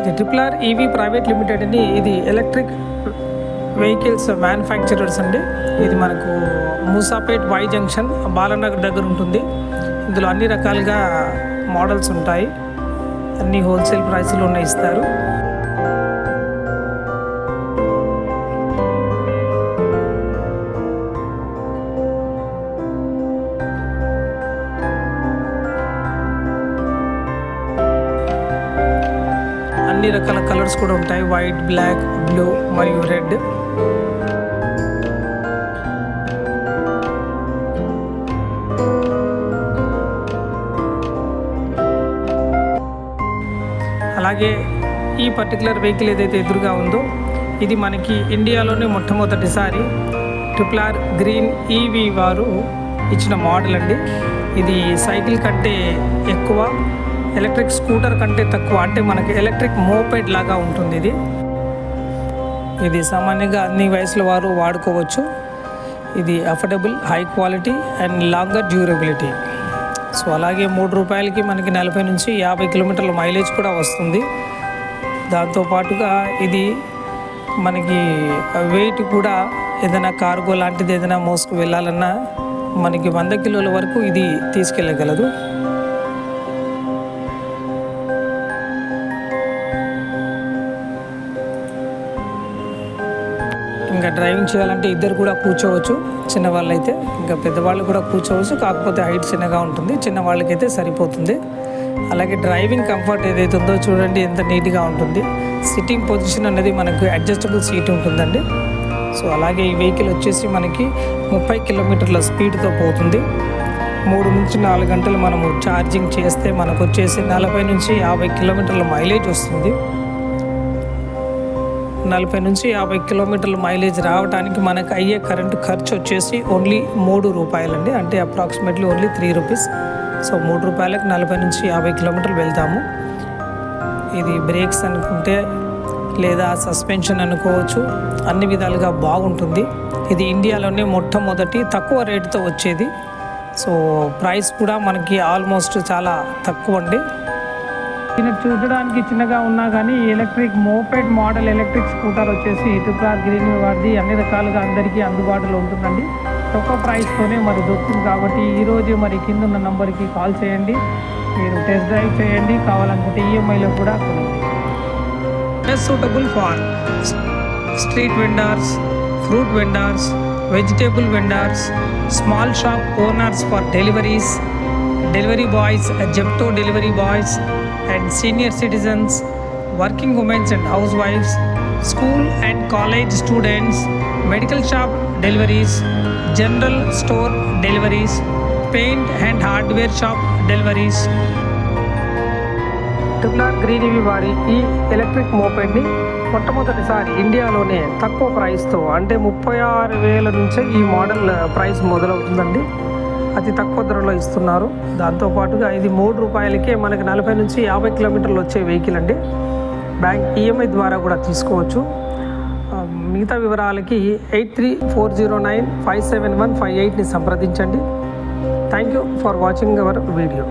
ఇది triple R EV private limited అని, ఇది ఎలక్ట్రిక్ వెహికల్స్ మ్యానుఫ్యాక్చరర్స్ అండి. ఇది మనకు మూసాపేట్ వై జంక్షన్ బాలానగర్ దగ్గర ఉంటుంది. ఇందులో అన్ని రకాలుగా మోడల్స్ ఉంటాయి, అన్ని హోల్సేల్ ప్రైస్లోనే ఇస్తారు. అన్ని రకాల కలర్స్ కూడా ఉంటాయి, వైట్, బ్లాక్, బ్లూ మరియు రెడ్. అలాగే ఈ పర్టికులర్ వెహికల్ ఏదైతే ఎదురుగా ఉందో ఇది మనకి ఇండియాలోనే మొట్టమొదటిసారి ట్రిపుల్ ఆర్ గ్రీన్ ఈవీ వారు ఇచ్చిన మోడల్ అండి. ఇది సైకిల్ కంటే ఎక్కువ, ఎలక్ట్రిక్ స్కూటర్ కంటే తక్కువ, అంటే మనకి ఎలక్ట్రిక్ మోపెడ్ లాగా ఉంటుంది. ఇది సామాన్యంగా అన్ని వయసుల వారు వాడుకోవచ్చు. ఇది affordable, high quality and longer durability. So అలాగే 3 రూపాయలకి మనకి 40 నుంచి 50 కిలోమీటర్ల మైలేజ్ కూడా వస్తుంది. దాంతోపాటుగా ఇది మనకి వెయిట్ కూడా ఏదైనా కార్గో లాంటిది ఏదైనా మోసుకు వెళ్ళాలన్నా మనకి 100 కిలోల వరకు ఇది తీసుకెళ్ళగలదు. ఇంకా డ్రైవింగ్ చేయాలంటే ఇద్దరు కూడా కూర్చోవచ్చు, చిన్నవాళ్ళు అయితే. ఇంకా పెద్దవాళ్ళు కూడా కూర్చోవచ్చు, కాకపోతే హైట్ చిన్నగా ఉంటుంది, చిన్నవాళ్ళకైతే సరిపోతుంది. అలాగే డ్రైవింగ్ కంఫర్ట్ ఏదైతే ఉందో చూడండి ఎంత నీట్గా ఉంటుంది. సిట్టింగ్ పొజిషన్ అనేది మనకు అడ్జస్టబుల్ సీట్ ఉంటుందండి. సో అలాగే ఈ వెహికల్ వచ్చేసి మనకి 30 కిలోమీటర్ల స్పీడ్తో పోతుంది. 3 నుంచి 4 గంటలు మనము ఛార్జింగ్ చేస్తే మనకు వచ్చేసి 40 నుంచి 50 కిలోమీటర్ల మైలేజ్ వస్తుంది. 40 నుంచి 50 కిలోమీటర్ల మైలేజ్ రావడానికి మనకు అయ్యే కరెంటు ఖర్చు వచ్చేసి ఓన్లీ 3 రూపాయలండి, అంటే అప్రాక్సిమేట్లీ ఓన్లీ 3 రూపీస్. సో 3 రూపాయలకు 40 నుంచి 50 కిలోమీటర్లు వెళ్తాము. ఇది బ్రేక్స్ అనుకుంటే లేదా సస్పెన్షన్ అనుకోవచ్చు, అన్ని విధాలుగా బాగుంటుంది. ఇది ఇండియాలోనే మొట్టమొదటి తక్కువ రేటుతో వచ్చేది. సో ప్రైస్ కూడా మనకి ఆల్మోస్ట్ చాలా తక్కువ అండి. చూడడానికి చిన్నగా ఉన్నా కానీ electric moped model electric scooter వచ్చేసి ట్రిపుల్ ఆర్ గ్రీన్ వారిది అన్ని రకాలుగా అందరికీ అందుబాటులో ఉంటుందండి. తక్కువ ప్రైస్తోనే మరి దొరుకుతుంది. కాబట్టి ఈరోజు మరి కింద ఉన్న నంబర్కి కాల్ చేయండి, మీరు టెస్ట్ డ్రైవ్ చేయండి. కావాలనుకుంటే ఈఎంఐలో కూడా కొనండి. Suitable for street vendors, fruit vendors, vegetable vendors, small shop owners for deliveries, delivery boys, Zepto delivery boys and senior citizens, working women and housewives, school and college students, medical shop deliveries, general store deliveries, paint and hardware shop deliveries. Triple R green EV వారి ఈ electric మోపెడ్ని మొట్టమొదటిసారి ఇండియాలోనే తక్కువ ప్రైస్తో, అంటే 36,000 నుంచే ఈ model price మొదలవుతుందండి. అతి తక్కువ ధరలో ఇస్తున్నారు. దాంతోపాటుగా ఇది 3 రూపాయలకే మనకి 40 నుంచి 50 కిలోమీటర్లు వచ్చే వెహికల్ అండి. బ్యాంక్ ఈఎంఐ ద్వారా కూడా తీసుకోవచ్చు. మిగతా వివరాలకి 8340957158ని సంప్రదించండి. Thank you for watching our video.